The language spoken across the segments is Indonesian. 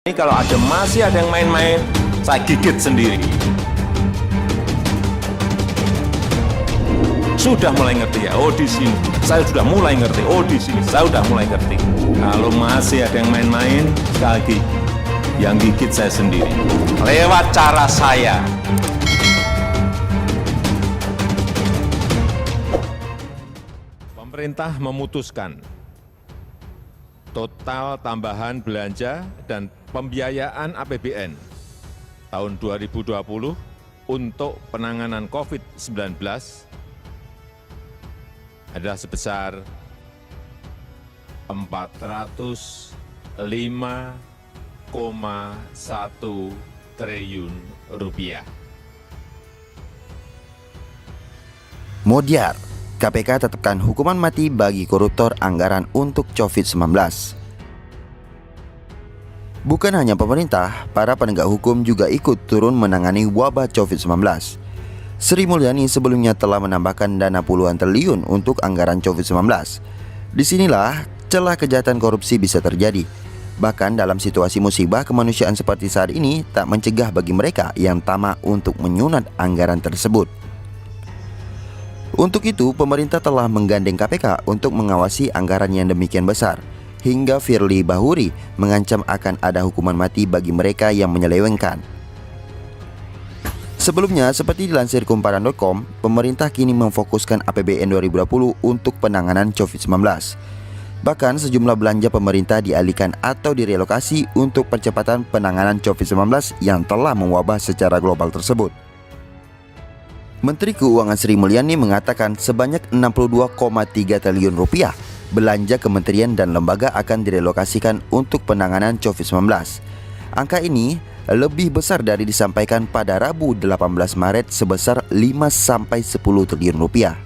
Ini kalau masih ada yang main-main, saya gigit sendiri. Sudah mulai ngerti ya, oh di sini saya sudah mulai ngerti, oh di sini saya sudah mulai ngerti. Kalau masih ada yang main-main, sekali lagi, yang gigit saya sendiri. Lewat cara saya. Pemerintah memutuskan total tambahan belanja dan pembiayaan APBN tahun 2020 untuk penanganan COVID-19 adalah sebesar 405,1 triliun rupiah. Modyar, KPK tetapkan hukuman mati bagi koruptor anggaran untuk COVID-19. Bukan hanya pemerintah, para penegak hukum juga ikut turun menangani wabah COVID-19. Sri Mulyani sebelumnya telah menambahkan dana puluhan triliun untuk anggaran COVID-19. Disinilah celah kejahatan korupsi bisa terjadi. Bahkan dalam situasi musibah kemanusiaan seperti saat ini tak mencegah bagi mereka yang tamak untuk menyunat anggaran tersebut. Untuk itu, pemerintah telah menggandeng KPK untuk mengawasi anggaran yang demikian besar. Hingga Firly Bahuri mengancam akan ada hukuman mati bagi mereka yang menyelewengkan. Sebelumnya, seperti dilansir kumparan.com, pemerintah kini memfokuskan APBN 2020 untuk penanganan COVID-19. Bahkan sejumlah belanja pemerintah dialihkan atau direlokasi untuk percepatan penanganan COVID-19 yang telah mewabah secara global tersebut. Menteri Keuangan Sri Mulyani mengatakan sebanyak 62,3 triliun rupiah belanja kementerian dan lembaga akan direlokasikan untuk penanganan COVID-19. Angka ini lebih besar dari disampaikan pada Rabu 18 Maret sebesar 5-10 triliun rupiah.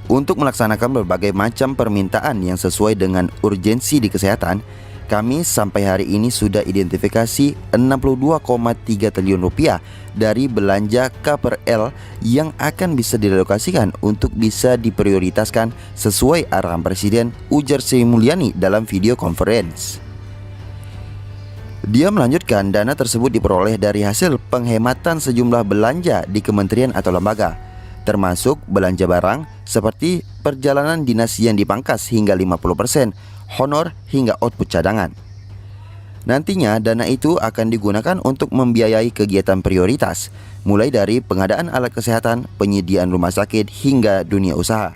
Untuk melaksanakan berbagai macam permintaan yang sesuai dengan urgensi di kesehatan, kami sampai hari ini sudah identifikasi 62,3 triliun rupiah dari belanja KPRL yang akan bisa direlokasikan untuk bisa diprioritaskan sesuai arahan Presiden, ujar Sri Mulyani dalam video conference. Dia melanjutkan dana tersebut diperoleh dari hasil penghematan sejumlah belanja di kementerian atau lembaga, termasuk belanja barang seperti perjalanan dinas yang dipangkas hingga 50%, honor hingga output cadangan. Nantinya dana itu akan digunakan untuk membiayai kegiatan prioritas, mulai dari pengadaan alat kesehatan, penyediaan rumah sakit hingga dunia usaha.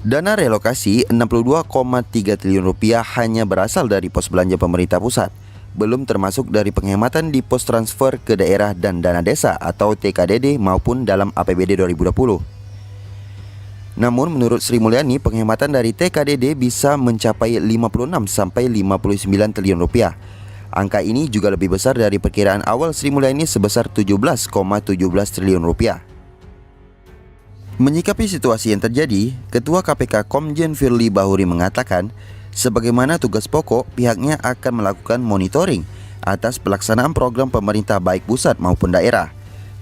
Dana relokasi 62,3 triliun rupiah hanya berasal dari pos belanja pemerintah pusat, belum termasuk dari penghematan di pos transfer ke daerah dan dana desa atau TKDD maupun dalam APBD 2020. Namun menurut Sri Mulyani, penghematan dari TKDD bisa mencapai 56-59 triliun rupiah. Angka ini juga lebih besar dari perkiraan awal Sri Mulyani sebesar 17,17 triliun rupiah. Menyikapi situasi yang terjadi, Ketua KPK Komjen Firly Bahuri mengatakan, sebagaimana tugas pokok, pihaknya akan melakukan monitoring atas pelaksanaan program pemerintah baik pusat maupun daerah.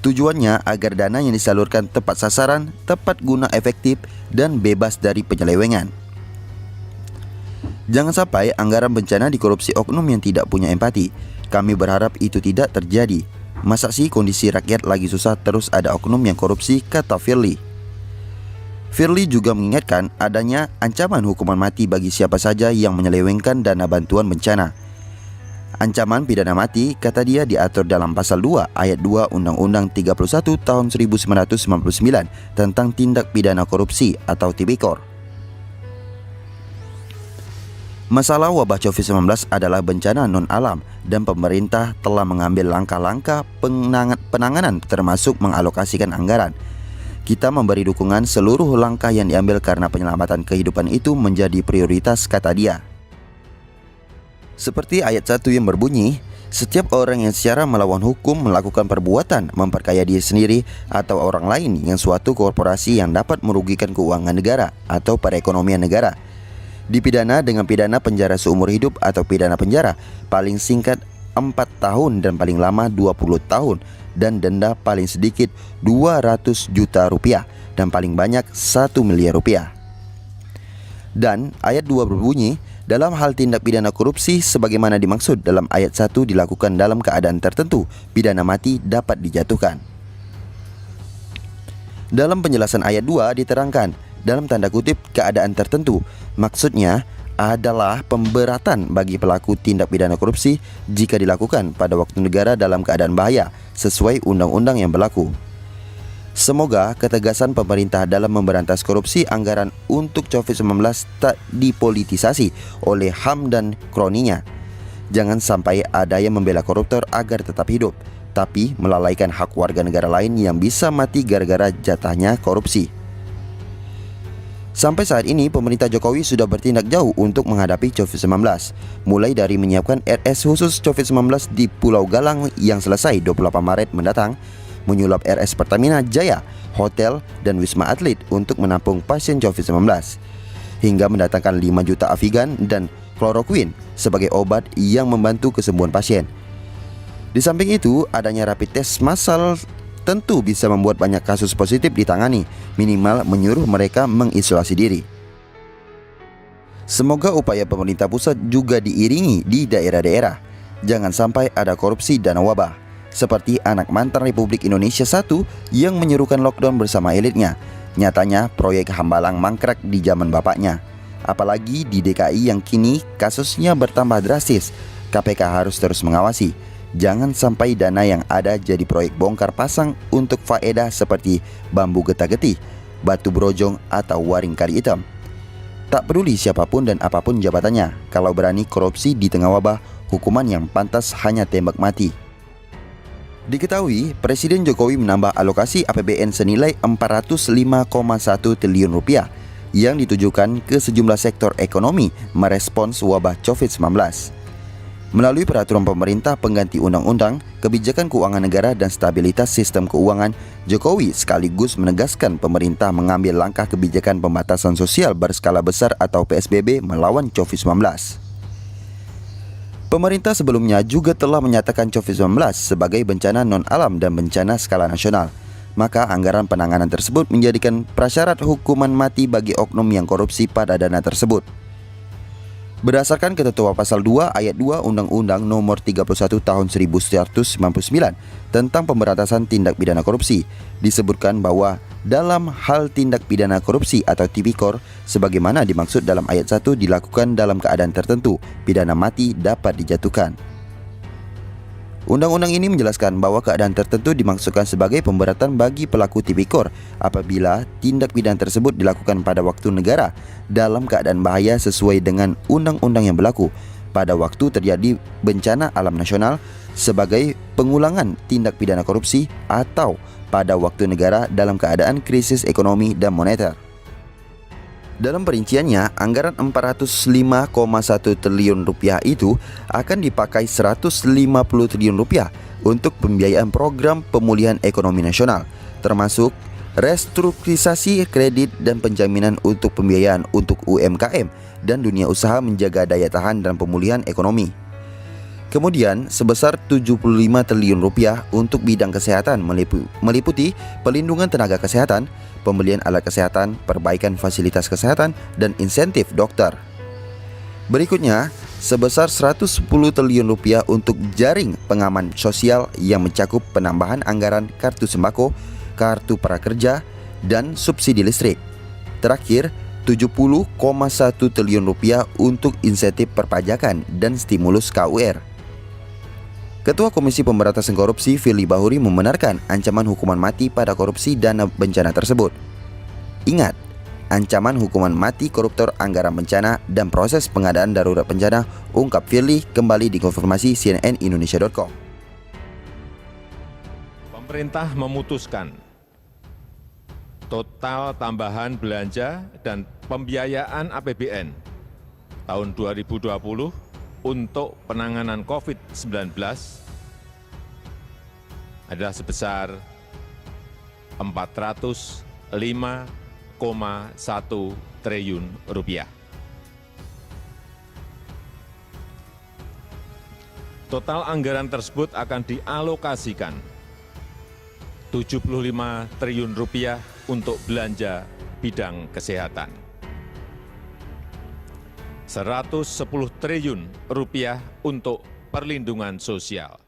Tujuannya agar dana yang disalurkan tepat sasaran, tepat guna efektif, dan bebas dari penyelewengan. Jangan sampai anggaran bencana dikorupsi oknum yang tidak punya empati. Kami berharap itu tidak terjadi. Masa sih kondisi rakyat lagi susah terus ada oknum yang korupsi, kata Firly. Firly juga mengingatkan adanya ancaman hukuman mati bagi siapa saja yang menyelewengkan dana bantuan bencana. Ancaman pidana mati, kata dia, diatur dalam pasal 2 ayat 2 Undang-Undang 31 tahun 1999 tentang tindak pidana korupsi atau Tipikor. Masalah wabah COVID-19 adalah bencana non-alam dan pemerintah telah mengambil langkah-langkah penanganan termasuk mengalokasikan anggaran. Kita memberi dukungan seluruh langkah yang diambil karena penyelamatan kehidupan itu menjadi prioritas, kata dia. Seperti ayat 1 yang berbunyi, setiap orang yang secara melawan hukum melakukan perbuatan memperkaya diri sendiri atau orang lain yang suatu korporasi yang dapat merugikan keuangan negara atau perekonomian negara, dipidana dengan pidana penjara seumur hidup atau pidana penjara paling singkat 4 tahun dan paling lama 20 tahun dan denda paling sedikit 200 juta rupiah dan paling banyak 1 miliar rupiah. Dan ayat 2 berbunyi, dalam hal tindak pidana korupsi sebagaimana dimaksud dalam ayat 1 dilakukan dalam keadaan tertentu, pidana mati dapat dijatuhkan. Dalam penjelasan ayat 2 diterangkan, dalam tanda kutip keadaan tertentu, maksudnya adalah pemberatan bagi pelaku tindak pidana korupsi jika dilakukan pada waktu negara dalam keadaan bahaya sesuai undang-undang yang berlaku. Semoga ketegasan pemerintah dalam memberantas korupsi anggaran untuk COVID-19 tak dipolitisasi oleh HAM dan kroninya. Jangan sampai ada yang membela koruptor agar tetap hidup, tapi melalaikan hak warga negara lain yang bisa mati gara-gara jatahnya korupsi. Sampai saat ini, pemerintah Jokowi sudah bertindak jauh untuk menghadapi COVID-19, mulai dari menyiapkan RS khusus COVID-19 di Pulau Galang yang selesai 28 Maret mendatang, menyulap RS Pertamina Jaya, hotel, dan Wisma Atlet untuk menampung pasien COVID-19, hingga mendatangkan 5 juta Avigan dan Chloroquine sebagai obat yang membantu kesembuhan pasien. Di samping itu, adanya rapid test massal tentu bisa membuat banyak kasus positif ditangani, minimal menyuruh mereka mengisolasi diri. Semoga upaya pemerintah pusat juga diiringi di daerah-daerah. Jangan sampai ada korupsi dana wabah, seperti anak mantan Republik Indonesia I yang menyuruhkan lockdown bersama elitnya. Nyatanya proyek Hambalang mangkrak di zaman bapaknya. Apalagi di DKI yang kini kasusnya bertambah drastis. KPK harus terus mengawasi. Jangan sampai dana yang ada jadi proyek bongkar pasang untuk faedah seperti bambu getah-getih, batu brojong, atau waring kali hitam. Tak peduli siapapun dan apapun jabatannya, kalau berani korupsi di tengah wabah, hukuman yang pantas hanya tembak mati. Diketahui, Presiden Jokowi menambah alokasi APBN senilai 405,1 triliun rupiah yang ditujukan ke sejumlah sektor ekonomi merespons wabah COVID-19. Melalui peraturan pemerintah pengganti undang-undang, kebijakan keuangan negara dan stabilitas sistem keuangan, Jokowi sekaligus menegaskan pemerintah mengambil langkah kebijakan pembatasan sosial berskala besar atau PSBB melawan COVID-19. Pemerintah sebelumnya juga telah menyatakan COVID-19 sebagai bencana non-alam dan bencana skala nasional. Maka anggaran penanganan tersebut menjadikan prasyarat hukuman mati bagi oknum yang korupsi pada dana tersebut. Berdasarkan ketentuan pasal 2 ayat 2 Undang-Undang Nomor 31 Tahun 1999 tentang pemberantasan tindak pidana korupsi, disebutkan bahwa dalam hal tindak pidana korupsi atau tipikor sebagaimana dimaksud dalam ayat 1 dilakukan dalam keadaan tertentu, pidana mati dapat dijatuhkan. Undang-undang ini menjelaskan bahwa keadaan tertentu dimaksudkan sebagai pemberatan bagi pelaku tipikor apabila tindak pidana tersebut dilakukan pada waktu negara dalam keadaan bahaya sesuai dengan undang-undang yang berlaku, pada waktu terjadi bencana alam nasional sebagai pengulangan tindak pidana korupsi, atau pada waktu negara dalam keadaan krisis ekonomi dan moneter. Dalam perinciannya, anggaran 405,1 triliun rupiah itu akan dipakai 150 triliun rupiah untuk pembiayaan program pemulihan ekonomi nasional, termasuk restrukturisasi kredit dan penjaminan untuk pembiayaan untuk UMKM dan dunia usaha menjaga daya tahan dan pemulihan ekonomi. Kemudian sebesar 75 triliun rupiah untuk bidang kesehatan meliputi pelindungan tenaga kesehatan, pembelian alat kesehatan, perbaikan fasilitas kesehatan, dan insentif dokter. Berikutnya, sebesar 110 triliun rupiah untuk jaring pengaman sosial yang mencakup penambahan anggaran kartu sembako, kartu prakerja, dan subsidi listrik. Terakhir, 70,1 triliun rupiah untuk insentif perpajakan dan stimulus KUR. Ketua Komisi Pemberantasan Korupsi Firly Bahuri membenarkan ancaman hukuman mati pada korupsi dana bencana tersebut. Ingat, ancaman hukuman mati koruptor anggaran bencana dan proses pengadaan darurat bencana, ungkap Firly kembali dikonfirmasi cnnindonesia.com. Pemerintah memutuskan total tambahan belanja dan pembiayaan APBN tahun 2020 untuk penanganan COVID-19 adalah sebesar 405,1 triliun rupiah. Total anggaran tersebut akan dialokasikan 75 triliun rupiah untuk belanja bidang kesehatan. 110 triliun rupiah untuk perlindungan sosial.